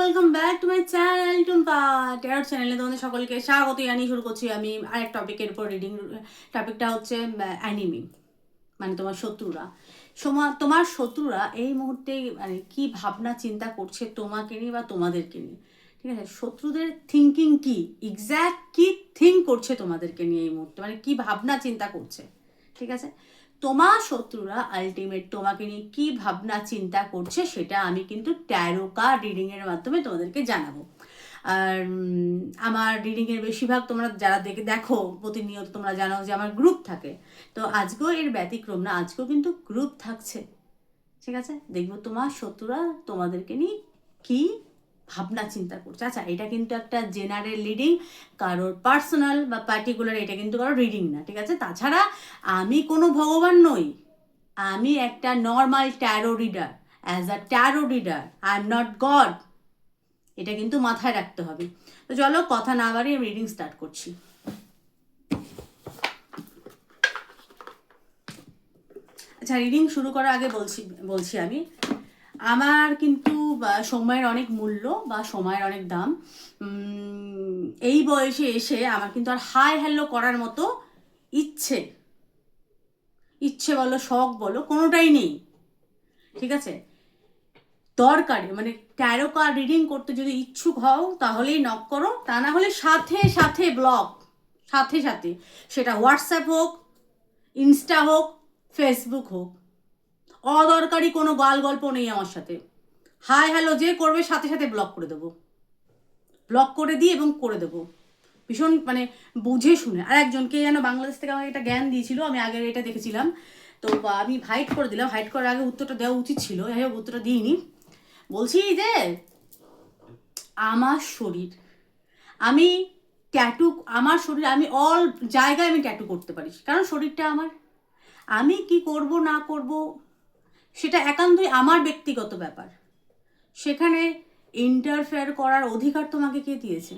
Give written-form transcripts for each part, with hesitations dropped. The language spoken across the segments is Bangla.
Welcome back to my channel Tumpa টেরার চ্যানেলে তোমাদের সকলকে স্বাগত জানিয়ে শুরু করছি আমি আরেক টপিকের উপর রিডিং। টপিকটা হচ্ছে অ্যানিমি, মানে তোমার শত্রুরা। তোমার শত্রুরা এই মুহূর্তে মানে কি ভাবনা চিন্তা করছে তোমাকে নিয়ে বা তোমাদেরকে নিয়ে, ঠিক আছে? শত্রুদের থিঙ্কিং কি, এক্স্যাক্ট কি থিঙ্ক করছে তোমাদেরকে নিয়ে এই মুহূর্তে, মানে কি ভাবনা চিন্তা করছে, ঠিক আছে? তোমার শত্রুরা আলটিমেট তোমাকে নিয়ে কি ভাবনা চিন্তা করছে সেটা আমি কিন্তু ট্যারো কার্ড রিডিংয়ের মাধ্যমে তোমাদেরকে জানাবো। আর আমার রিডিংয়ের বেশিরভাগ তোমরা যারা দেখো প্রতিনিয়ত, তোমরা জানো যে আমার গ্রুপ থাকে। তো আজকেও এর ব্যতিক্রম না, আজকেও কিন্তু গ্রুপ থাকছে, ঠিক আছে? দেখবো তোমার শত্রুরা তোমাদেরকে নিয়ে কি ভাবনা চিন্তা করছে। আচ্ছা, এটা কিন্তু একটা জেনারেল রিডিং, কারোর পার্সোনাল বা পার্টিকুলার এটা কিন্তু কারোর রিডিং না, ঠিক আছে? তাছাড়া আমি কোনো ভগবান নই, আমি একটা normal taro reader. As a taro reader I am not god, এটা কিন্তু মাথায় রাখতে হবে। তো চলো কথা না বাড়িয়ে আমি রিডিং স্টার্ট করছি। আচ্ছা, রিডিং শুরু করার আগে বলছি আমি, আমার কিন্তু সময়ের অনেক মূল্য বা সময়ের অনেক দাম। এই বয়সে এসে আমার কিন্তু আর হাই হ্যালো করার মতো ইচ্ছে বলো, শখ বলো, কোনোটাই নেই, ঠিক আছে? দরকারে মানে ট্যারো কার্ড রিডিং করতে যদি ইচ্ছুক হও তাহলেই নক করো, তা না হলে সাথে সাথে ব্লক, সাথে সাথে। সেটা হোয়াটসঅ্যাপ হোক, ইনস্টা হোক, ফেসবুক হোক, অদরকারি কোনো গাল গল্প নেই আমার সাথে। হাই হ্যালো যে করবে সাথে সাথে ব্লক করে দেবো, ব্লক করে দিই এবং করে দেবো ভীষণ মানে বুঝে শুনে। আর একজনকে যেন বাংলাদেশ থেকে আমাকে একটা জ্ঞান দিয়েছিল, আমি আগের এটা দেখেছিলাম, তো আমি হাইড করে দিলাম। হাইড করার আগে উত্তরটা দেওয়া উচিত ছিল, যাই হোক উত্তরটা দিইনি। বলছি যে আমার শরীর, আমি ট্যাটু, আমার শরীর, আমি অল জায়গায় আমি ট্যাটু করতে পারি, কারণ শরীরটা আমার। আমি কি করব না করব সেটা একান্তই আমার ব্যক্তিগত ব্যাপার, সেখানে ইন্টারফেয়ার করার অধিকার তোমাকে কে দিয়েছে?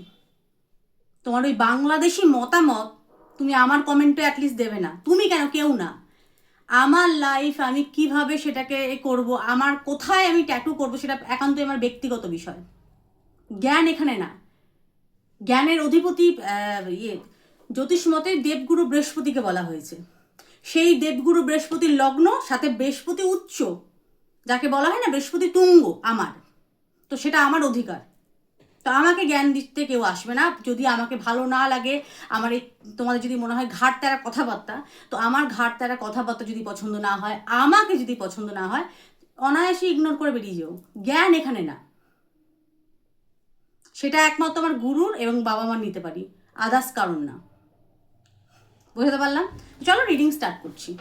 তোমার ওই বাংলাদেশি মতামত তুমি আমার কমেন্টে অ্যাটলিস্ট দেবে না। তুমি কেন, কেউ না। আমার লাইফ আমি কিভাবে সেটাকে করব, আমার কোথায় আমি ট্যাটু করব সেটা একান্তই আমার ব্যক্তিগত বিষয়, জ্ঞান এখানে না। জ্ঞানের অধিপতি জ্যোতিষ মতে দেবগুরু বৃহস্পতিকে বলা হয়েছে। সেই দেবগুরু বৃহস্পতির লগ্ন, সাথে বৃহস্পতি উচ্চ, যাকে বলা হয় না বৃহস্পতি তুঙ্গ, আমার, তো সেটা আমার অধিকার। তো আমাকে জ্ঞান দিতে কেউ আসবে না। যদি আমাকে ভালো না লাগে, আমার এই তোমাদের যদি মনে হয় ঘাট তারা কথাবার্তা, তো আমার ঘাট তারা কথাবার্তা যদি পছন্দ না হয়, আমাকে যদি পছন্দ না হয়, অনায়াসে ইগনোর করে বেরিয়ে যেও। জ্ঞান এখানে না, সেটা একমাত্র আমার গুরুর এবং বাবা মার নিতে পারি, আদার্স কারণ না। বুঝতে পারলাম? চলো রিডিং স্টার্ট করছি।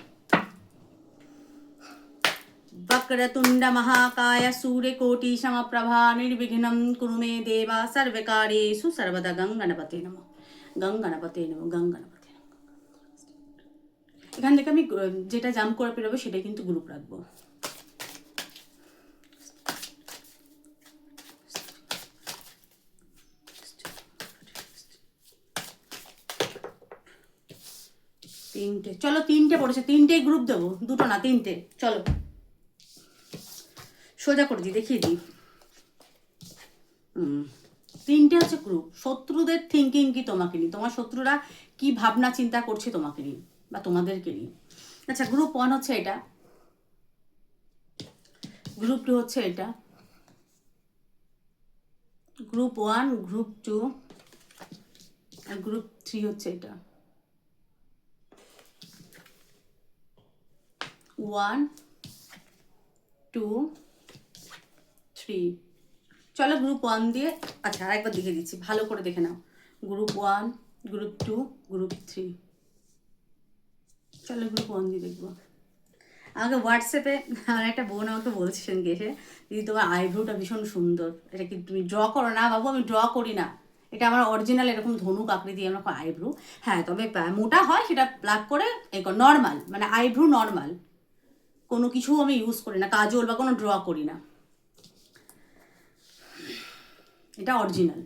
वक्रतुंड महाकाय सूर्यकोटि समप्रभा निर्विघ्नं कुरु मे देवा सर्वकार्येषु सर्वदा गंगणपते नमः गंगणपते नमः गंगणपते नमः। এখান থেকে আমি যেটা জাম্প করে পেরোবো সেটাই কিন্তু গ্রুপ রাখবো। তিনটে, চলো তিনটে পড়েছে, তিনটেই গ্রুপ দেবো, দুটো না তিনটে। চলো সোজা করে দিই, দেখিয়ে দিই। তিনটে হচ্ছে গ্রুপ। শত্রুদের থিঙ্কিং কি তোমাকে নিয়ে, তোমার শত্রুরা কি ভাবনা চিন্তা করছে তোমাকে নিয়ে বা তোমাদেরকে নিয়ে। আচ্ছা, গ্রুপ 1 হচ্ছে এটা, গ্রুপ 2 হচ্ছে এটা, গ্রুপ 1, গ্রুপ 2 আর গ্রুপ 3 হচ্ছে এটা। 1 2 3। চলো গ্রুপ 1 দিয়ে, আচ্ছা আরেকবার দেখে দিচ্ছি, ভালো করে দেখে নাও। Group 1, group 2, group 3। চলো গ্রুপ 1 দিয়ে দেখবো। আমাকে হোয়াটসঅ্যাপে আমার একটা বোন আমাকে বলছে সেদিনকে এসে, দিদি তোমার আইব্রোটা ভীষণ সুন্দর, এটা কি তুমি ড্র করো? না বাবু, আমি ড্র করি না, এটা আমার অরিজিনাল এরকম ধনুক আকৃতি আমার আইব্রো। হ্যাঁ, তবে মোটা হয়, সেটা প্লাগ করে নর্মাল, মানে আইব্রো নর্মাল, কোনো কিছু আমি ইউজ করি না, কাজল বা কোনো ড্র করি না, এটা অরিজিনাল।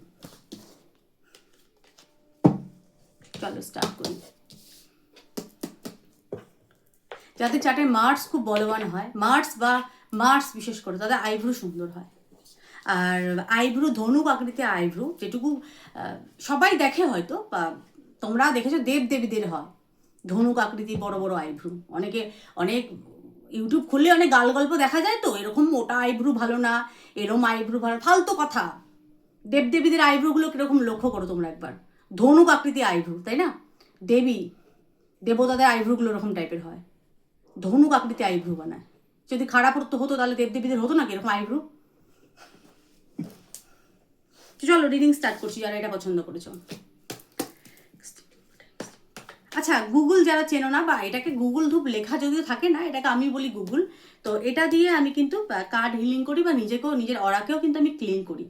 চলো স্টার্ট করি। যাদের চার্টে মার্স খুব বলবান হয়, মার্স বিশেষ করে, তাদের আইব্রো সুন্দর হয়। আর আইব্রু ধনুক আকৃতি আইব্রু, যেটুকু সবাই দেখে হয়তো, বা তোমরা দেখেছো দেবদেবীদের হয় ধনুক আকৃতি বড় বড় আইব্রু। অনেক ইউটিউব খুললে অনেক গাল গল্প দেখা যায়, তো এরকম মোটা আইব্রু ভালো না, এরকম আইব্রু ভালো, ফালতু কথা। দেবদেবীদের আইব্রুগুলো কিরকম লক্ষ্য করো তোমরা একবার, ধনুক আকৃতি আইব্রু, তাই না? দেবতাদের আইব্রুগুলো এরকম টাইপের হয়, ধনুক আকৃতি আইব্রু বানায়। যদি খারাপ হতো তাহলে দেবদেবীদের হতো না কিরকম আইব্রু? চলো রিডিং স্টার্ট করছি, যারা এটা পছন্দ করেছো। আচ্ছা, গুগল যারা চেনো না, বা এটাকে গুগল ধূপ লেখা যদিও থাকে না, এটাকে আমি বলি গুগল। তো এটা দিয়ে আমি কিন্তু কার্ড হিলিং করি, বা নিজের অরাকেও কিন্তু আমি ক্লিন করি।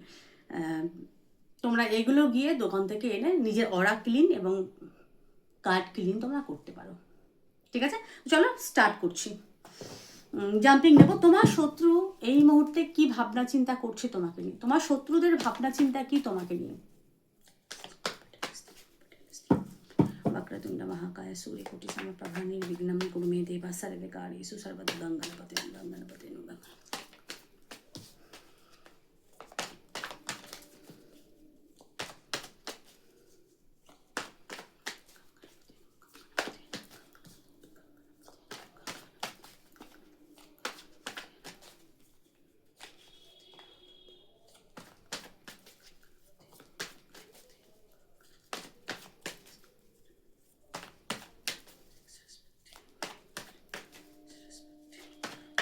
তোমরা এগুলো গিয়ে দোকান থেকে এনে নিজের অরা ক্লিন এবং কার্ড ক্লিন তোমরা করতে পারো। ঠিক আছে, চলো স্টার্ট করছি। জাম্পিং নেব। তোমার শত্রু এই মুহূর্তে কি ভাবনা চিন্তা করছে তোমাকে নিয়ে? তোমার শত্রুদের ভাবনা চিন্তা কি তোমাকে নিয়ে? वक्रतुंड महाकाय सूर्यकोटि समप्रभा निर्विघ्नं कुरु मे देव सर्वकार्येषु सर्वदा गङ्गणपते गङ्गणपते गङ्गणपते।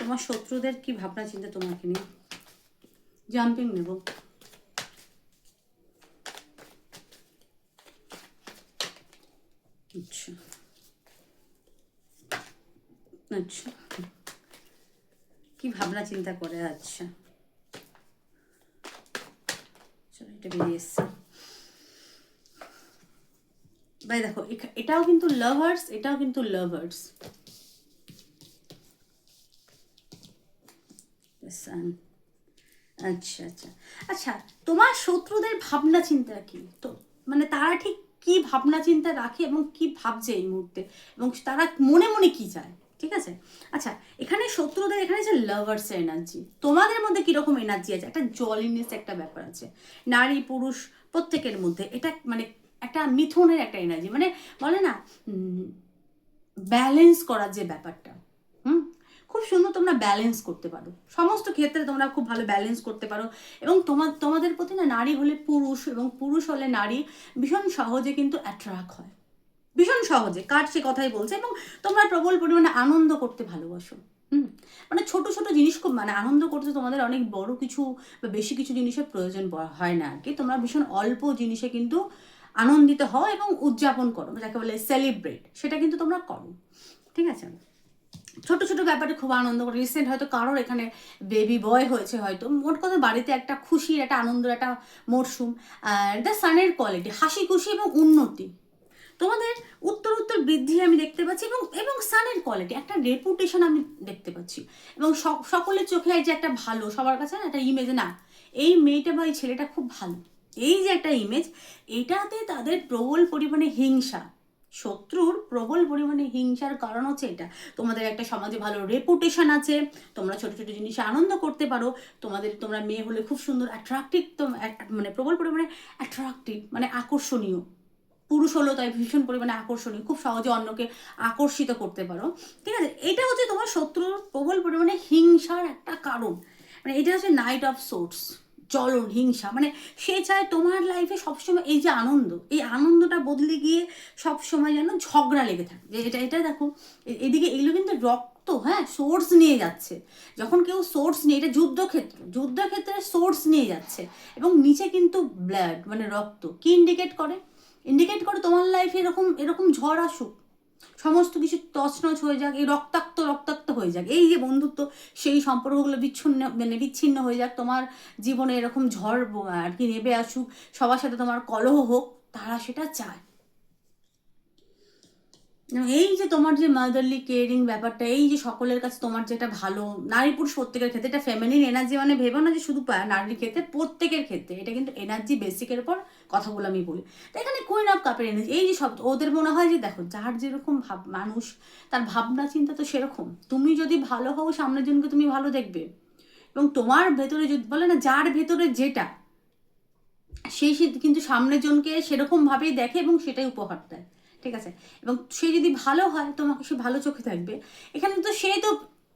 তোমার শত্রুদের কি ভাবনা চিন্তা তোমাকে নিয়ে? জাম্পিং নেব। আচ্ছা আচ্ছা, কি ভাবনা চিন্তা করে? আচ্ছা চলো, এটা বেরিয়ে এসছে ভাই। দেখো, এটাও কিন্তু লাভার্স, এটাও কিন্তু লাভার্স। আচ্ছা আচ্ছা আচ্ছা, তোমার শত্রুদের ভাবনা চিন্তা কি? তো মানে তারা ঠিক কি ভাবনা চিন্তা রাখে এবং কি ভাবছে এই মুহূর্তে, এবং তারা মনে মনে কি চায়? ঠিক আছে, আচ্ছা এখানে শত্রুদের, এখানে যে লাভার্স এনার্জি, তোমাদের মধ্যে কিরকম এনার্জি আছে? একটা জলিনেস একটা ব্যাপার আছে নারী পুরুষ প্রত্যেকের মধ্যে। এটা মানে একটা মিথুনের একটা এনার্জি, মানে বলে না ব্যালেন্স করার যে ব্যাপারটা, খুব সুন্দর তোমরা ব্যালেন্স করতে পারো, সমস্ত ক্ষেত্রে তোমরা খুব ভালো ব্যালেন্স করতে পারো। এবং তোমাদের প্রতি না, নারী হলে পুরুষ এবং পুরুষ হলে নারী ভীষণ সহজে কিন্তু অ্যাট্রাক্ট হয়, ভীষণ সহজে। কার সে কথাই বলছে। এবং তোমরা প্রবল পরিমাণে আনন্দ করতে ভালোবাসো। মানে ছোট ছোট জিনিস খুব, মানে আনন্দ করতে তোমাদের অনেক বড় কিছু বা বেশি কিছু জিনিসের প্রয়োজন হয় না আর কি। তোমরা ভীষণ অল্প জিনিসে কিন্তু আনন্দিত হও এবং উদযাপন করো, যাকে বলে সেলিব্রেট, সেটা কিন্তু তোমরা করো। ঠিক আছে, ছোট ছোট ব্যাপারে খুব আনন্দ করে। রিসেন্ট হয়তো কারোর এখানে বেবি বয় হয়েছে, হয়তো মোট কথা বাড়িতে একটা খুশির, একটা আনন্দের একটা মরশুম। আর দ্য সানের কোয়ালিটি, হাসি খুশি এবং উন্নতি, তোমাদের উত্তর উত্তর বৃদ্ধি আমি দেখতে পাচ্ছি। এবং এবং সানের কোয়ালিটি, একটা রেপুটেশন আমি দেখতে পাচ্ছি। এবং সকলের চোখে এই যে একটা ভালো, সবার কাছে না একটা ইমেজ, না এই মেয়েটা বা এই ছেলেটা খুব ভালো, এই যে একটা ইমেজ, এটাতে তাদের প্রবল পরিমাণে হিংসা। শত্রুর প্রবল পরিমাণে হিংসার কারণ হচ্ছে এটা। তোমাদের একটা সমাজে ভালো রেপুটেশন আছে, তোমরা ছোট ছোট জিনিসে আনন্দ করতে পারো, তোমরা মেয়ে হলে খুব সুন্দর অ্যাট্রাক্টিভ, মানে প্রবল পরিমাণে অ্যাট্রাক্টিভ, মানে আকর্ষণীয়। পুরুষ হলো তাই ভীষণ পরিমাণে আকর্ষণীয়, খুব সহজে অন্যকে আকর্ষিত করতে পারো। ঠিক আছে, এটা হচ্ছে তোমার শত্রুর প্রবল পরিমাণে হিংসার একটা কারণ। মানে এটা হচ্ছে নাইট অফ সোর্টস, জ্বলন, হিংসা। মানে সে চায় তোমার লাইফে সবসময় এই যে আনন্দ, এই আনন্দটা বদলে গিয়ে সবসময় যেন ঝগড়া লেগে থাকে। যে এটা দেখো, এদিকে এগুলো কিন্তু রক্ত, হ্যাঁ, সোর্স নিয়ে যাচ্ছে। যখন কেউ সোর্স নিয়ে, এটা যুদ্ধক্ষেত্রে সোর্স নিয়ে যাচ্ছে, এবং নিচে কিন্তু ব্লাড, মানে রক্ত, কি ইন্ডিকেট করে? তোমার লাইফে এরকম ঝড় আসুক, সমস্ত কিছু তছনছ হয়ে যাক, এই রক্তাক্ত হয়ে যাক, এই যে বন্ধুত্ব সেই সম্পর্কগুলো বিচ্ছিন্ন হয়ে যাক, তোমার জীবনে এরকম ঝড় আর কি নেমে আসুক, সবার সাথে তোমার কলহ হোক, তারা সেটা চায়। এই যে তোমার যে মাদারলি কেয়ারিং ব্যাপারটা, এই যে সকলের কাছে তোমার যেটা ভালো, নারী পুরুষ প্রত্যেকের ক্ষেত্রে এটা ফেমিনিন এনার্জি, মানে ভেবো না যে শুধু নারীর ক্ষেত্রে, প্রত্যেকের ক্ষেত্রে এটা কিন্তু এনার্জি বেসিকের উপর কথাগুলো আমি বলি। তো এখানে কুইন অফ কাপের এনার্জি, এই যে সব ওদের মনে হয় যে দেখো, যার যেরকম মানুষ তার ভাবনা চিন্তা তো সেরকম। তুমি যদি ভালো হও, সামনের জনকে তুমি ভালো দেখবে। এবং তোমার ভেতরে যদি বলে না যার ভেতরে যেটা, সেই কিন্তু সামনের জনকে সেরকমভাবেই দেখে এবং সেটাই উপহার দেয়, ঠিক আছে। এবং সে যদি ভালো হয় তোমাকে সে ভালো চোখে থাকবে। এখানে তো সে তো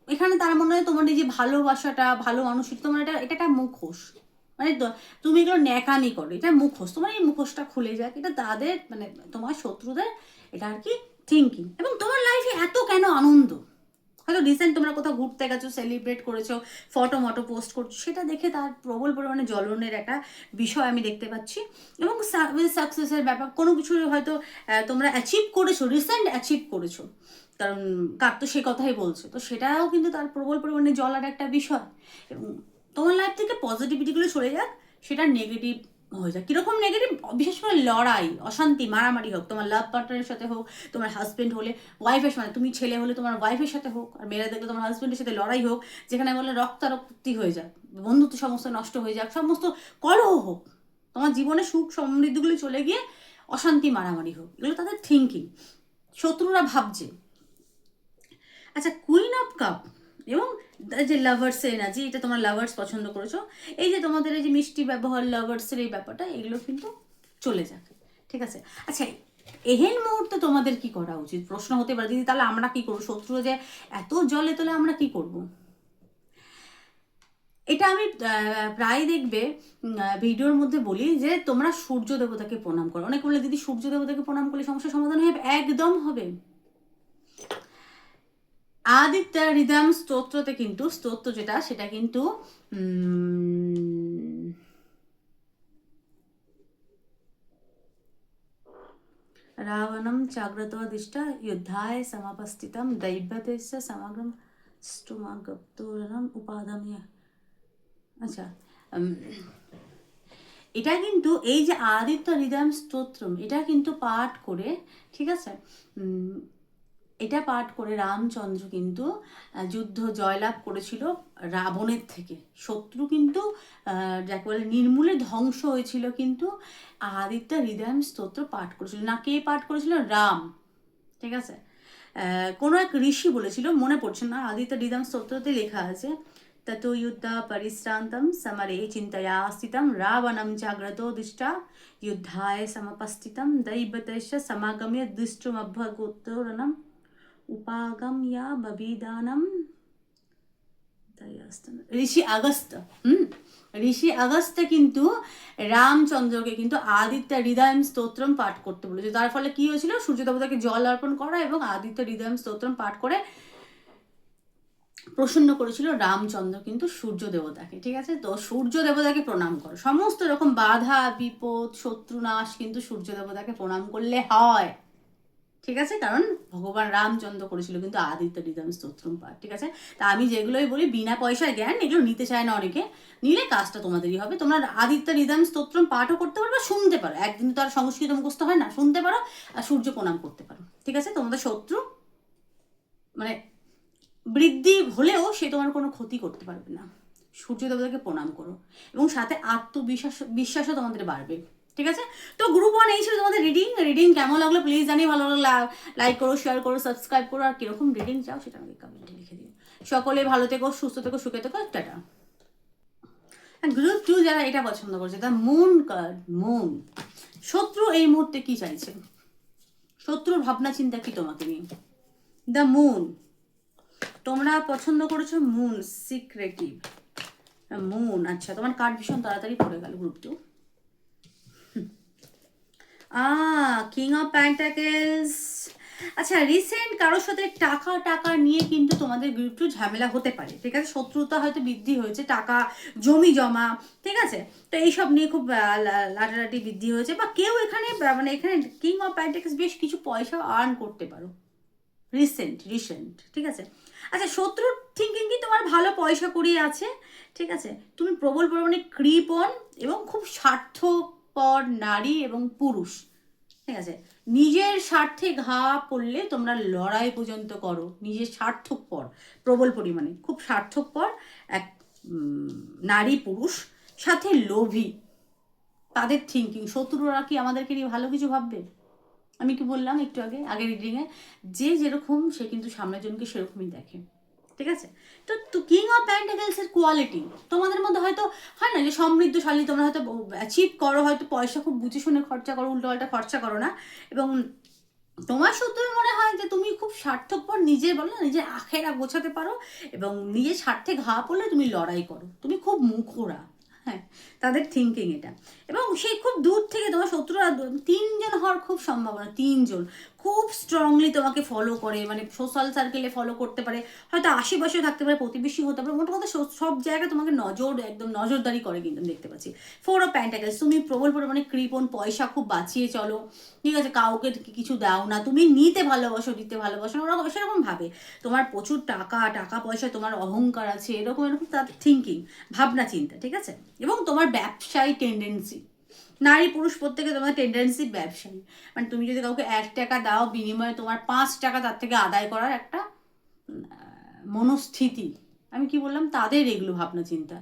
এখানে তার মনে হয় তোমার এই যে ভালোবাসাটা, ভালো মানুষের, তোমার এটা এটা একটা মুখোশ, মানে তুমি এগুলো ন্যাকামি করো, এটা মুখোশ, তোমার এই মুখোশটা খুলে যাক, এটা তাদের মানে তোমার শত্রুদের এটা আর কি থিঙ্কিং। এবং তোমার লাইফে এত কেন আনন্দ, হয়তো রিসেন্ট তোমরা কোথাও ঘুরতে গেছো, সেলিব্রেট করেছো, ফটো মটো পোস্ট করছো, সেটা দেখে তার প্রবল পরিমাণে জ্বলনের একটা বিষয় আমি দেখতে পাচ্ছি। এবং সাকসেসের ব্যাপার কোনো কিছু হয়তো তোমরা অ্যাচিভ করেছো, রিসেন্ট অ্যাচিভ করেছো, কারণ কার তো সে কথাই বলছে, তো সেটাও কিন্তু তার প্রবল পরিমাণে জ্বলার একটা বিষয়। এবং তোমার লাইফ থেকে পজিটিভিটিগুলো সরে যাক, সেটা নেগেটিভ হয়ে যায়। কীরকম নেগেটিভ? বিশেষ করে লড়াই, অশান্তি, মারামারি হোক, তোমার লাভ পার্টনারের সাথে হোক, তোমার হাজব্যান্ড হলে ওয়াইফের সাথে, তুমি ছেলে হলে তোমার ওয়াইফের সাথে হোক, আর মেয়েরা দেখলে তোমার হাজব্যান্ডের সাথে লড়াই হোক, যেখানে বলে রক্তারক্তি হয়ে যাক, বন্ধুত্ব সমস্ত নষ্ট হয়ে যাক, সমস্ত কলহ হোক, তোমার জীবনে সুখ সমৃদ্ধিগুলি চলে গিয়ে অশান্তি মারামারি হোক, এগুলো তাদের থিঙ্কিং, শত্রুরা ভাবছে। আচ্ছা, কুইন অফ কাপ এবং যে লাভার্সের এনার্জি, এটা তোমার লাভার্স পছন্দ করেছো, এই যে তোমাদের এই যে মিষ্টি ব্যবহার, লাভার্সের এই ব্যাপারটা, এগুলো কিন্তু চলে যাক, ঠিক আছে। আচ্ছা, এহেন মুহূর্তে তোমাদের কি করা উচিত? প্রশ্ন হতে পারে দিদি তাহলে আমরা কি করবো, শত্রু যে এত জলে তোলে আমরা কি করব? এটা আমি প্রায় দেখবে ভিডিওর মধ্যে বলি যে তোমরা সূর্য দেবতাকে প্রণাম করো। অনেকে বলে দিদি সূর্য দেবতাকে প্রণাম করলে সমস্যার সমাধান হবে, একদম হবে। আদিত্য হৃদয়ম স্তোত্রতে কিন্তু স্তোত্র যেটা, সেটা কিন্তু রাবণম চাগ্রতোদিষ্ট युद्धाय समापस्थितं दैवतेस्य समग्रम স্টুমাগপ্তরণম উপাদামিয়া। আচ্ছা, এটা কিন্তু এই যে আদিত্য হৃদয়ম স্তোত্রম, এটা কিন্তু পাঠ করে, ঠিক আছে, এটা পাঠ করে রামচন্দ্র কিন্তু যুদ্ধ জয়লাভ করেছিল রাবণের থেকে। শত্রু কিন্তু যাকে বলে নির্মূলে ধ্বংস হয়েছিল কিন্তু আদিত্য হৃদয়ম স্তোত্র পাঠ করেছিল। না, কে পাঠ করেছিল? রাম, ঠিক আছে। কোনো এক ঋষি বলেছিল, মনে পড়ছে না, আদিত্য হৃদয়ম স্তোত্রতে লেখা আছে, ততো যুদ্ধ পরিশ্রান্তম সমরে চিন্তয়া স্থিতম রাবণম জাগ্রতো দৃষ্টা युद्धाय समपस्थितं दैवतैश्च समागम्य दृष्टुमभ्यगोत्तरणम् उपागम या बबिदानम। ঋষি আগস্ত, ঋষি আগস্ত কিন্তু রামচন্দ্রকে কিন্তু আদিত্য হৃদয়ম স্তোত্রম পাঠ করতে বলেছে। তার ফলে কি হয়েছিল? সূর্য দেবতাকে জল অর্পণ করা এবং আদিত্য হৃদয়ম স্তোত্রম পাঠ করে প্রসন্ন করেছিল রামচন্দ্র কিন্তু সূর্য দেবতাকে, ঠিক আছে। তো সূর্য দেবতাকে প্রণাম করো, সমস্ত রকম বাধা বিপদ শত্রুনাশ কিন্তু সূর্য দেবতাকে প্রণাম করলে হয়, ঠিক আছে। কারণ ভগবান রামচন্দ্র করেছিল কিন্তু আদিত্য হৃদয়ম স্তোত্রম পাঠ, ঠিক আছে। তা আমি যেগুলোই বলি বিনা পয়সার জ্ঞান, এগুলো নিতে চায় না অনেকে, নিলে কাজটা তোমাদেরই হবে। তোমরা আদিত্য হৃদয়ম স্তোত্রম পাঠও করতে পারো বা শুনতে পারো, একদিন তো আর সংস্কৃত মুখস্থ হয় না, শুনতে পারো আর সূর্য প্রণাম করতে পারো, ঠিক আছে। তোমাদের শত্রু মানে বৃদ্ধি হলেও সে তোমার কোনো ক্ষতি করতে পারবে না। সূর্য দেবতাকে প্রণাম করো এবং সাথে বিশ্বাসও তোমাদের বাড়বে, ঠিক আছে। তো গ্রুপ 1 এই ছিল তোমাদের রিডিং কেমন লাগলো প্লিজ জানিয়ে, ভালো লাগলে লাইক করো, শেয়ার করো, সাবস্ক্রাইব করো, আর কিরকম রিডিং চাও সেটা আমাকে কমেন্টে লিখে দিও। সকলে ভালো থেকো, সুস্থ থেকো, সুখে থেকো, টাটা। গ্রুপ 2 যারা এটা পছন্দ করছে, দ্য মুন কার্ড, মুন। শত্রু এই মুহূর্তে কি চাইছে, শত্রুর ভাবনা চিন্তা কি তোমাকে নিয়ে? দ্য মুন, তোমরা পছন্দ করেছো মুন, সিক্রেটিভ মুন। আচ্ছা, তোমার কার্ড ভীষণ তাড়াতাড়ি পড়ে গেল গ্রুপ 2। King of pentacles. আচ্ছা, রিসেন্ট কারোর সাথে টাকা নিয়ে কিন্তু তোমাদের গ্রুপ 2 ঝামেলা হতে পারে, ঠিক আছে। শত্রুতা হয়তো বৃদ্ধি হয়েছে, টাকা জমি জমা, ঠিক আছে। তো এইসব নিয়ে খুব লাটালাটি বৃদ্ধি হয়েছে, বা কেউ এখানে মানে এখানে কিং অফ পেন্টাকেলস বেশ কিছু পয়সা আর্ন করতে পারো রিসেন্ট, ঠিক আছে। আচ্ছা, শত্রুর থিঙ্কিং কি তোমার ভালো পয়সা করিয়ে আছে, ঠিক আছে। তুমি প্রবল পরিমাণে কৃপণ এবং খুব স্বার্থপর নারী এবং পুরুষ, ঠিক আছে। নিজের স্বার্থে ঘা পড়লে তোমরা লড়াই পর্যন্ত করো, নিজের স্বার্থপর, প্রবল পরিমাণে খুব স্বার্থপর এক নারী পুরুষ, সাথে লোভী, তাদের থিঙ্কিং। শত্রুরা কি আমাদেরকে নিয়ে ভালো কিছু ভাববে? আমি কি বললাম একটু আগে রিডিংয়ে, যে যেরকম সে কিন্তু সামনের জনকে সেরকমই দেখে, ঠিক আছে? তো কিং অফ পেন্টাকেলসের কোয়ালিটি তোমাদের মধ্যে হয়তো হয় না যে সমৃদ্ধশালী, তোমরা হয়তো অ্যাচিভ করো, হয়তো পয়সা খুব বুঝে শুনে খরচা করো, উল্টোপাল্টা খরচা করো না, এবং তোমার শত্রুর মনে হয় যে তুমি খুব স্বার্থপর, নিজে বলো না নিজের আখেরা গোছাতে পারো, এবং নিজের স্বার্থে ঘা পড়লে তুমি লড়াই করো, তুমি খুব মুখোরা। হ্যাঁ, তাদের থিঙ্কিং এটা। এবং সেই খুব দূর থেকে তোমার শত্রুরা 3জন হওয়ার খুব সম্ভাবনা, 3জন খুব স্ট্রংলি তোমাকে ফলো করে, মানে সোশ্যাল সার্কেলে ফলো করতে পারে, হয়তো আশেপাশেও থাকতে পারে, প্রতিবেশী হতে পারে, মোট কথা সব জায়গায় তোমাকে একদম নজরদারি করে কিন্তু আমি দেখতে পাচ্ছি। 4 অফ পেন্টাকেলস, তুমি প্রবল পরিমাণে কৃপণ, পয়সা খুব বাঁচিয়ে চলো, ঠিক আছে, কাউকে কিছু দাও না, তুমি নিতে ভালোবাসো, দিতে ভালোবাসো, ওরা সেরকম ভাবে তোমার প্রচুর টাকা পয়সা, তোমার অহংকার আছে, এরকম তাদের থিঙ্কিং, ভাবনা চিন্তা, ঠিক আছে। এবং তোমার ব্যবসায়ী টেন্ডেন্সি, নারী পুরুষ প্রত্যেকে তোমার টেন্ডেন্সি ব্যবসায়ী, মানে তুমি যদি কাউকে 1 টাকা দাও, বিনিময়ে তোমার 5 টাকা তার থেকে আদায় করার একটা মনস্থিতি, আমি কি বললাম, তাদের এগুলো ভাবনা চিন্তা।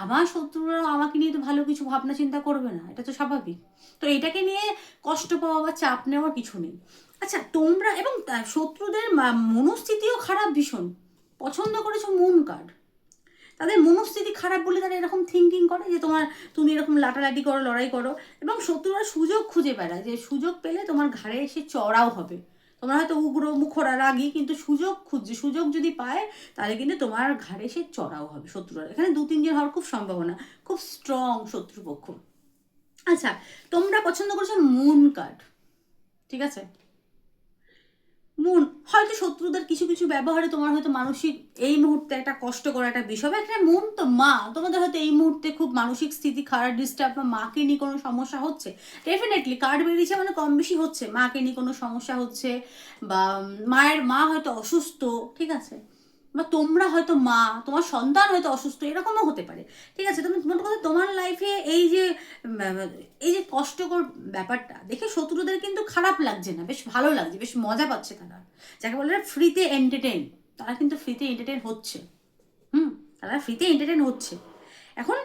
আমার শত্রুরা আমাকে নিয়ে তো ভালো কিছু ভাবনা চিন্তা করবে না, এটা তো স্বাভাবিক। তো এটাকে নিয়ে কষ্ট পাওয়া বা চাপ নেওয়ার কিছু নেই। আচ্ছা, তোমরা এবং শত্রুদের মনস্থিতিও খারাপ ভীষণ। পছন্দ করেছো মুন কার্ড, তাদের মনস্থিতি খারাপ বলে তারা এরকম থিঙ্কিং করে যে তুমি এরকম লাটালাটি করো, লড়াই করো, এবং শত্রুরা সুযোগ খুঁজে বেড়ায় যে সুযোগ পেলে তোমার ঘাড়ে এসে চড়াও হবে। তোমরা হয়তো উগ্র মুখরা রাগী, কিন্তু সুযোগ খুঁজছে, সুযোগ যদি পায় তাহলে কিন্তু তোমার ঘাড়ে এসে চড়াও হবে শত্রুরা। এখানে 2-3জন হওয়ার খুব সম্ভাবনা, খুব স্ট্রং শত্রুপক্ষ। আচ্ছা, তোমরা পছন্দ করছো মুন কার্ড, ঠিক আছে। মন হয়তো শত্রুদের কিছু কিছু ব্যবহারে তোমার হয়তো মানসিক এই মুহূর্তে একটা কষ্ট করা একটা বিষয়, একটা মন তো মা, তোমাদের হয়তো এই মুহূর্তে খুব মানসিক স্থিতি খারাপ, ডিস্টার্ব, বা মাকে নিয়ে কোনো সমস্যা হচ্ছে, ডেফিনেটলি কার্ড বেরিয়েছে মানে কম বেশি হচ্ছে, মাকে নিয়ে কোনো সমস্যা হচ্ছে, বা মা হয়তো অসুস্থ, ঠিক আছে, বা তোমরা হয়তো তোমার সন্তান হয়তো অসুস্থ, এরকমও হতে পারে, ঠিক আছে। তুমি তোমার কথা, তোমার লাইফে এই যে কষ্টকর ব্যাপারটা দেখে শত্রুদের কিন্তু খারাপ লাগছে না, বেশ ভালো লাগছে, বেশ মজা পাচ্ছে তারা, যাকে বলে ফ্রিতে এন্টারটেন, তারা কিন্তু ফ্রিতে এন্টারটেন হচ্ছে। তারা ফ্রিতে এন্টারটেন হচ্ছে। এখন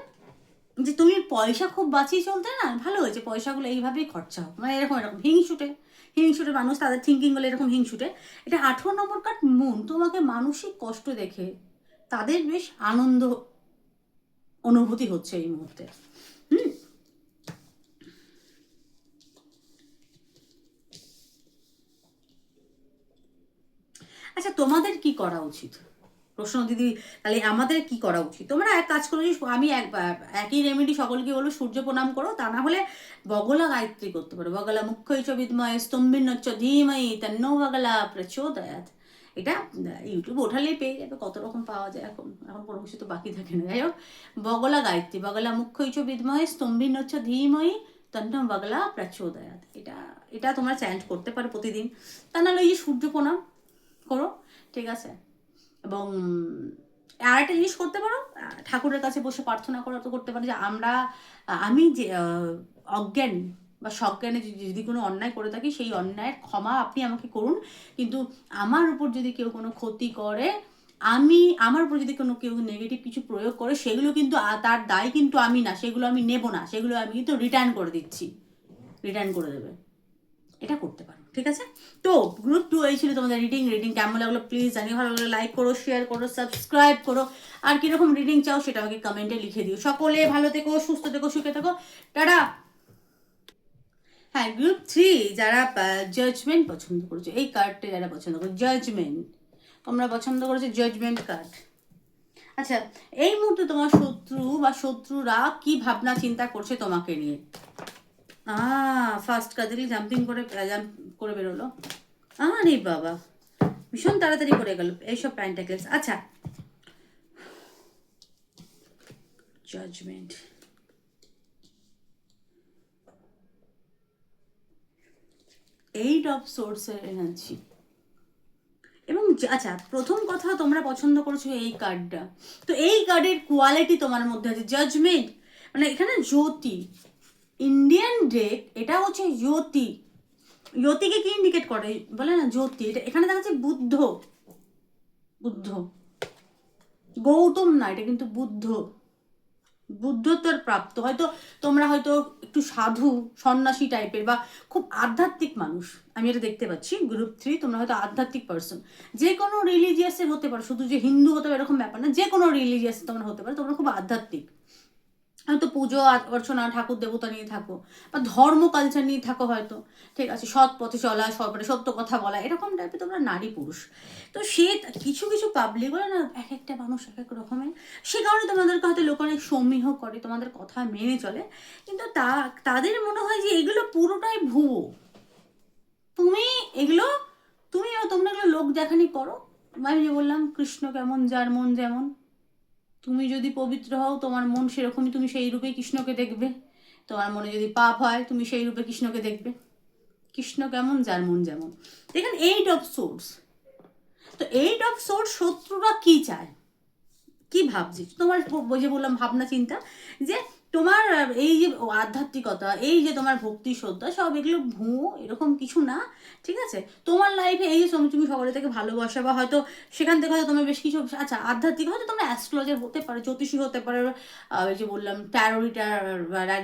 যে তুমি পয়সা খুব বাঁচিয়ে চলতে না, ভালো হয়েছে, পয়সাগুলো এইভাবেই খরচা হোক, মানে এরকম হিংসুটে মানুষ, তাদের থিঙ্কিং গুলো এরকম হিংসুটে। এটা 18 নম্বর কার্ড মুন, তোমাকে মানসিক কষ্ট দেখে তাদের বেশ আনন্দ অনুভূতি হচ্ছে এই মুহূর্তে। আচ্ছা, তোমাদের কি করা উচিত প্রশ্ন দিদি, তাহলে আমাদের কি করা উচিত? তোমরা এক কাজ করো, আমি একই রেমেডি সকলকে বলো, সূর্য প্রণাম করো, তা না হলে বগলা গায়ত্রী করতে পারো, বগলা মুখ্যই চ বিদ্ময় স্তম্ভিন্নচ্চ ধীময়ী তন্নো বগলা প্রচোদয়াৎ। এটা ইউটিউবে ওঠালেই পেয়ে যাবে, কত রকম পাওয়া যায়, এখন এখন কোনো কিছু তো বাকি থাকে না। যাই হোক, বগলা গায়ত্রী, বগলা মুখ্যই চ বিদ্ময় স্তম্ভিন্নচ্চ ধীময়ী তন্ন বগলা প্রচোদয়াৎ, এটা তোমরা চ্যান্ট করতে পারো প্রতিদিন। তা নাহলে এই সূর্য প্রণাম করো, ঠিক আছে। এবং আর একটা জিনিস করতে পারো, ঠাকুরের কাছে বসে প্রার্থনা করা তো করতে পারো যে আমি যে অজ্ঞানী বা সজ্ঞানে যদি কোনো অন্যায় করে থাকি, সেই অন্যায়ের ক্ষমা আপনি আমাকে করুন, কিন্তু আমার উপর যদি কেউ কোনো ক্ষতি করে, আমার উপর যদি কেউ নেগেটিভ কিছু প্রয়োগ করে, সেগুলো কিন্তু তার দায় কিন্তু আমি না, সেগুলো আমি নেব না, সেগুলো আমি কিন্তু রিটার্ন করে দিচ্ছি, রিটার্ন করে দেবে, এটা করতে পারো, ঠিক আছে। তো গ্রুপ 2 এই ছিল তোমাদের রিডিং কেমন লাগলো প্লিজ জানিয়ে, ভালো লাগলো লাইক করো, শেয়ার করো, সাবস্ক্রাইব করো, আর কিরকম রিডিং চাও সেটা আমাকে কমেন্টে লিখে দিও। সকলে ভালো থেকো, সুস্থ থেকো, সুখে থেকো, টাটা। হ্যাঁ, গ্রুপ 3 যারা জাজমেন্ট পছন্দ করছো, এই কার্ডটা যারা পছন্দ করো, জাজমেন্ট, তোমরা পছন্দ করেছো জাজমেন্ট কার্ড। আচ্ছা, এই মুহূর্তে তোমার শত্রু বা শত্রুরা কি ভাবনা চিন্তা করছে তোমাকে নিয়ে? ফার্স্ট কাজেরই জাম্প করে বেরোলো, আরে বাবা ভীষণ তাড়াতাড়ি করে গেল এইসব পেন্টাকেলস। আচ্ছা, জাজমেন্ট, 8 অফ সোর্সের এনার্জি, এবং আচ্ছা, প্রথম কথা তোমরা পছন্দ করছো এই কার্ডটা, তো এই কার্ডের কোয়ালিটি তোমার মধ্যে আছে, জাজমেন্ট, মানে এখানে জ্যোতি, ইন্ডিয়ান ডেক, এটা হচ্ছে জ্যোতি, জ্যোতিকে কি ইন্ডিকেট করে বলে না, জ্যোতি, এটা এখানে দেখা যাচ্ছে বুদ্ধ, গৌতম না, এটা কিন্তু বুদ্ধ, বুদ্ধত্বের প্রাপ্ত, হয়তো তোমরা হয়তো একটু সাধু সন্ন্যাসী টাইপের বা খুব আধ্যাত্মিক মানুষ, আমি এটা দেখতে পাচ্ছি। গ্রুপ 3 তোমরা হয়তো আধ্যাত্মিক পার্সন, যে কোনো রিলিজিয়াসের হতে পারো, শুধু যে হিন্দু হতে পারে এরকম ব্যাপার না, যে কোনো রিলিজিয়াসে তোমরা হতে পারো, তোমরা খুব আধ্যাত্মিক, হয়তো পুজো অর্চনা ঠাকুর দেবতা নিয়ে থাকো বা ধর্ম কালচার নিয়ে থাকো হয়তো, ঠিক আছে, সৎ পথে চলা, মানে সত্য কথা বলা, এরকম টাইপের তোমরা নারী পুরুষ। তো সে কিছু কিছু পাবলিক বলে না, এক একটা মানুষ এক এক রকমের, সে কারণে তোমাদেরকে হয়তো লোক অনেক সমীহ করে, তোমাদের কথা মেনে চলে, কিন্তু তাদের মনে হয় যে এগুলো পুরোটাই ভুয়ো। তুমি এগুলো তোমরা এগুলো লোক দেখানি করো। আমি যে বললাম কৃষ্ণ কেমন যার মন যেমন, তুমি যদি পবিত্র হও তোমার মন সেরকমই, তুমি সেই রূপে কৃষ্ণকে দেখবে। তোমার মনে যদি পাপ হয় তুমি সেই রূপে কৃষ্ণকে দেখবে। কৃষ্ণ কেমন যার মন যেমন। দেখেন 8 অফ সোর্স, তো 8 অফ সোর্স শত্রুরা কি চায়, কি ভাবছি তোমার, যে বললাম ভাবনা চিন্তা, যে তোমার এই যে আধ্যাত্মিকতা, এই যে তোমার ভক্তি শ্রদ্ধা, সব এগুলো ভুয়ো, এরকম কিছু না, ঠিক আছে। তোমার লাইফে এই যে তুমি সকলে থেকে ভালোবাসা, বা হয়তো সেখান থেকে হয়তো তোমার বেশ কিছু, আচ্ছা আধ্যাত্মিক হয়তো তোমরা অ্যাস্ট্রোলজার হতে পারো, জ্যোতিষী হতে পারো, ওই যে বললাম ট্যারো রিডার,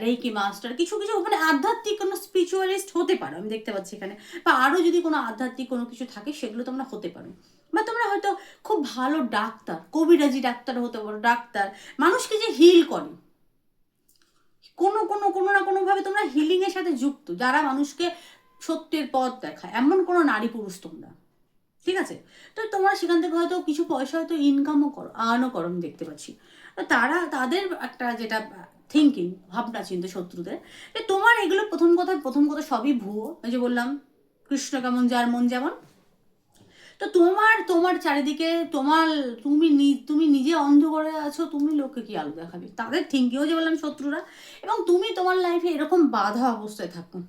রেইকি মাস্টার, কিছু কিছু মানে আধ্যাত্মিক কোনো স্পিরিচুয়ালিস্ট হতে পারো, আমি দেখতে পাচ্ছি এখানে, বা আরও যদি কোনো আধ্যাত্মিক কোনো কিছু থাকে সেগুলো তোমরা হতে পারো, বা তোমরা হয়তো খুব ভালো ডাক্তার, কবিরাজি ডাক্তার হতে পারো, ডাক্তার মানুষকে যে হিল করে, কোনো না কোনোভাবে তোমরা হিলিংয়ের সাথে যুক্ত, যারা মানুষকে সত্যের পথ দেখায়, এমন কোনো নারী পুরুষ তোমরা, ঠিক আছে। তো তোমরা সেখান থেকে হয়তো কিছু পয়সা হয়তো ইনকামও করো, আর্নও করো, আমি দেখতে পাচ্ছি। তো তাদের একটা যেটা থিঙ্কিং, ভাবনা চিন্তা শত্রুদের, যে তোমার এগুলো প্রথম কথা সবই ভুয়ো, ওই যে বললাম কৃষ্ণ কেমন যার মন যেমন। তো তোমার চারিদিকে তুমি নিজে অন্ধকারে আছো, তুমি লোককে কি আলো দেখাবে, তাদের থিঙ্কিংও যে বললাম শত্রুরা। এবং তুমি তোমার লাইফে এরকম বাধা অবস্থায় থাকো,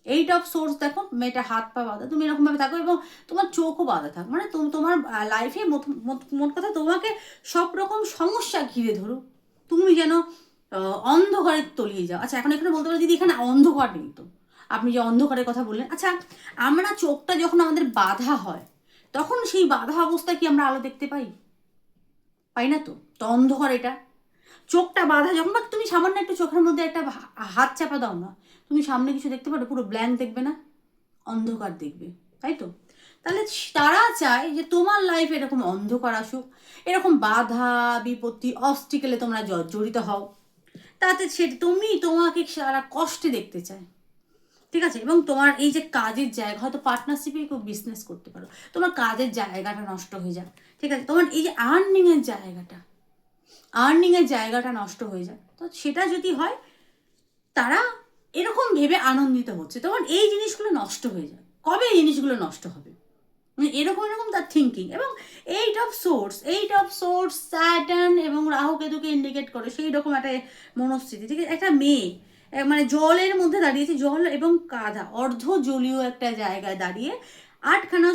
8 অফ সোর্স দেখো, মেয়েটা হাত পা বাঁধা, তুমি এরকমভাবে থাকো এবং তোমার চোখও বাঁধা থাক, মানে তোমার লাইফে মোট কথা তোমাকে সব রকম সমস্যা ঘিরে ধরো, তুমি যেন অন্ধকারে তলিয়ে যাও। আচ্ছা এখন এখানে বলতে পারো দিদি এখানে অন্ধকার নেই তো, আপনি যে অন্ধকারের কথা বললেন, আচ্ছা আমরা চোখটা যখন আমাদের বাধা হয় তখন সেই বাধা অবস্থায় কি আমরা আলো দেখতে পাই? পাই না তো। তো অন্ধকার এটা, চোখটা বাধা যখন, বা তুমি সামান্য একটু চোখের মধ্যে একটা হাত চাপা দাও না, তুমি সামনে কিছু দেখতে পারো? পুরো ব্ল্যাঙ্ক দেখবে না, অন্ধকার দেখবে, তাই তো। তাহলে তারা চায় যে তোমার লাইফ এরকম অন্ধকার আসুক, এরকম বাধা বিপত্তি অবস্টিকেলে তোমরা জড়িত হও, তাতে তোমাকে সারা কষ্টে দেখতে চায়, ঠিক আছে। এবং তোমার এই যে কাজের জায়গা, হয়তো পার্টনারশিপে কেউ বিজনেস করতে পারো, তোমার কাজের জায়গাটা নষ্ট হয়ে যায়, ঠিক আছে, তোমার এই যে আর্নিংয়ের জায়গাটা নষ্ট হয়ে যায়, তো সেটা যদি হয় তারা এরকম ভেবে আনন্দিত হচ্ছে, তখন এই জিনিসগুলো নষ্ট হয়ে যায়। কবে এই জিনিসগুলো নষ্ট হবে, মানে এরকম তার থিঙ্কিং। এবং 8 অফ সোর্স স্যাটার্ন এবং রাহু কেতুকে ইন্ডিকেট করে সেই রকম একটা মনস্থিতি, ঠিক আছে। একটা মেয়ে মানে জলের মধ্যে দাঁড়িয়েছে, জল এবং কাদা, অর্ধ জলীয় একটা জায়গায় দাঁড়িয়ে 8খানা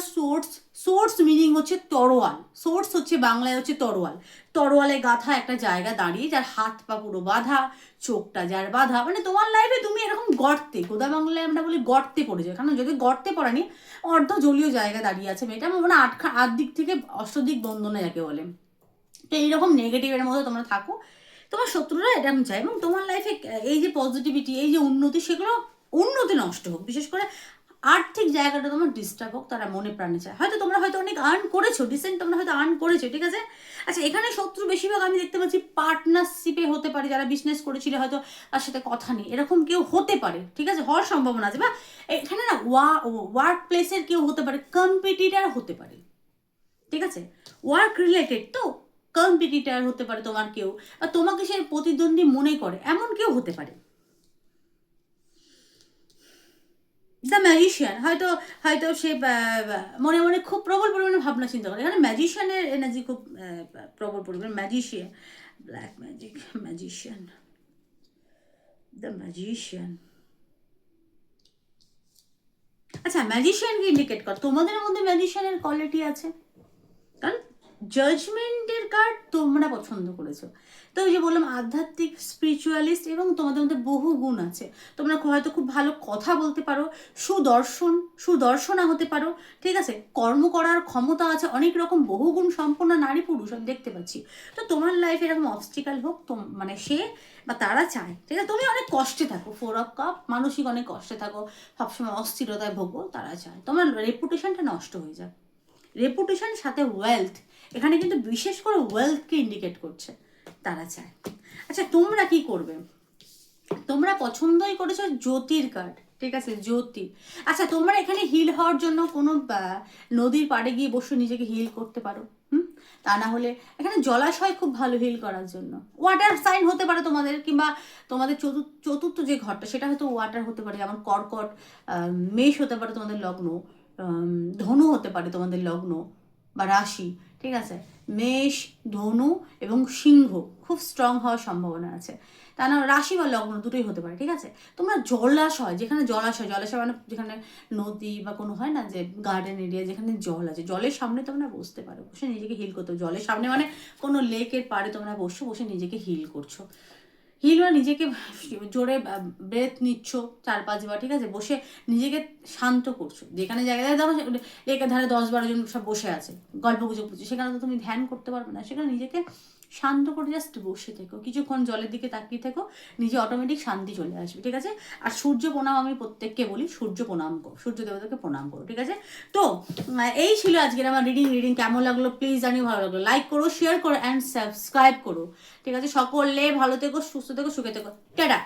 সোর্স মিনিং হচ্ছে তরোয়াল, সোর্স হচ্ছে বাংলায় হচ্ছে তরোয়াল, তরোয়ালে গাথা একটা জায়গা দাঁড়িয়ে, যার হাত পা পুরো বাঁধা, চোখটা যার বাঁধা, মানে তোমার লাইফে তুমি এরকম গর্তে, গোদা বাংলায় আমরা বলি গর্তে পড়ে যায়, কারণ যদি গর্তে পড়ানি অর্ধ জলীয় জায়গা দাঁড়িয়ে আছে মেয়েটা, মানে 8 দিক থেকে অষ্টদিক বন্ধনে যাকে বলে। তো এইরকম নেগেটিভের মধ্যে তোমরা থাকো, তোমার শত্রুরা এরকম চায়, এবং তোমার লাইফে এই যে পজিটিভিটি, এই যে উন্নতি, সেগুলো উন্নতি নষ্ট হোক, বিশেষ করে আর্থিক জায়গাটা তোমার ডিস্টার্ব হোক, তারা মনে প্রাণে চায়। হয়তো তোমরা হয়তো অনেক আর্ন করেছো, ডিসেন্ট তোমরা হয়তো আর্ন করেছো, ঠিক আছে। আচ্ছা এখানে শত্রু বেশিরভাগ আমি দেখতে পাচ্ছি পার্টনারশিপে হতে পারে, যারা বিজনেস করেছিল হয়তো তার সাথে কথা নেই, এরকম কেউ হতে পারে, ঠিক আছে, হওয়ার সম্ভাবনা আছে। বা এখানে না ওয়ার্ক প্লেসের কেউ হতে পারে, কম্পিটিটার হতে পারে, ঠিক আছে, ওয়ার্ক রিলেটেড, তো কম্পিটিটার হতে পারে তোমার কেউ, বা তোমাকে সে প্রতিদ্বন্দ্বী মনে করে, এমন কেউ হতে পারে। দ্য ম্যাজিশিয়ান, হয়তো হয়তো সে মনে মনে খুব প্রবল পরিমাণে ভাবনা চিন্তা করে, এখানে ম্যাজিশিয়ানের এনার্জি খুব প্রবল পরিমাণে, magician, black magic, magician, the magician. আচ্ছা ম্যাজিশিয়ানকে ইন্ডিকেট কর, তোমাদের মধ্যে ম্যাজিশিয়ানের কোয়ালিটি আছে, কারণ জাজমেন্টের কার্ড তোমরা পছন্দ করেছো। তো ওই যে বললাম আধ্যাত্মিক, স্পিরিচুয়ালিস্ট, এবং তোমাদের মধ্যে বহু গুণ আছে। তোমরা হয়তো খুব ভালো কথা বলতে পারো, সুদর্শনা হতে পারো, ঠিক আছে, কর্ম করার ক্ষমতা আছে, অনেক রকম বহু গুণ সম্পন্ন নারী পুরুষ আমি দেখতে পাচ্ছি। তো তোমার লাইফে এরকম অবস্টিকাল হোক, মানে সে বা তারা চায়, ঠিক আছে, তুমি অনেক কষ্টে থাকো, 4 অফ কাপ, মানসিক অনেক কষ্টে থাকো, সবসময় অস্থিরতায় ভোগো, তারা চায় তোমার রেপুটেশনটা নষ্ট হয়ে যায়। রেপুটেশনের সাথে ওয়েলথ, এখানে কিন্তু বিশেষ করে ওয়েলথকে ইন্ডিকেট করছে, তারা চায়। আচ্ছা তোমরা কি করবে? তোমরা পছন্দই করেছো জ্যোতির কার্ড, ঠিক আছে, জ্যোতি। আচ্ছা তোমরা এখানে হিল হওয়ার জন্য কোনো নদীর পাড়ে গিয়ে বসে নিজেকে হিল করতে পারো। তা না হলে এখানে জলাশয় খুব ভালো হিল করার জন্য। ওয়াটার সাইন হতে পারে তোমাদের, কিংবা তোমাদের চতুর্থ যে ঘরটা সেটা হয়তো ওয়াটার হতে পারে, যেমন কর্কট, মেষ হতে পারে তোমাদের লগ্ন, ধনু হতে পারে তোমাদের লগ্ন বা রাশি, ঠিক আছে, মেষ, ধনু এবং সিংহ খুব স্ট্রং হওয়ার সম্ভাবনা আছে। তা না রাশি বা লগ্ন দুটোই হতে পারে, ঠিক আছে। তোমরা জলাশয়, যেখানে জলাশয় মানে যেখানে নদী বা কোনো হয় না যে গার্ডেন এরিয়া, যেখানে জল আছে, জলের সামনে তোমরা বসতে পারো, বসে নিজেকে হিল করতে। জলের সামনে মানে কোনো লেকের পাড়ে তোমরা বসে নিজেকে হিল করছো। হিল বা নিজেকে জোরে ব্রেথ নিচ্ছ 4-5 বার, ঠিক আছে, বসে নিজেকে শান্ত করছো। যেখানে জায়গায় দেখো লেকের ধারে 10-12 জন সব বসে আছে, গল্প গুজব করছে, সেখানে তো তুমি ধ্যান করতে পারবে না। সেখানে নিজেকে শান্ত করে জাস্ট বসে থেকো, কিছুক্ষণ জলের দিকে তাকিয়ে থেকো, নিজে অটোমেটিক শান্তি চলে আসবে, ঠিক আছে। আর সূর্য প্রণাম আমি প্রত্যেককে বলি, সূর্য প্রণাম করো, সূর্য দেবতাকে প্রণাম করো, ঠিক আছে। তো এই ছিল আজকের আমার রিডিং কেমন লাগলো প্লিজ জানিও, ভালো লাগলো লাইক করো, শেয়ার করো অ্যান্ড সাবস্ক্রাইব করো, ঠিক আছে। সকলে ভালো থেকো, সুস্থ থেকো, সুখে থেকো, টাটা।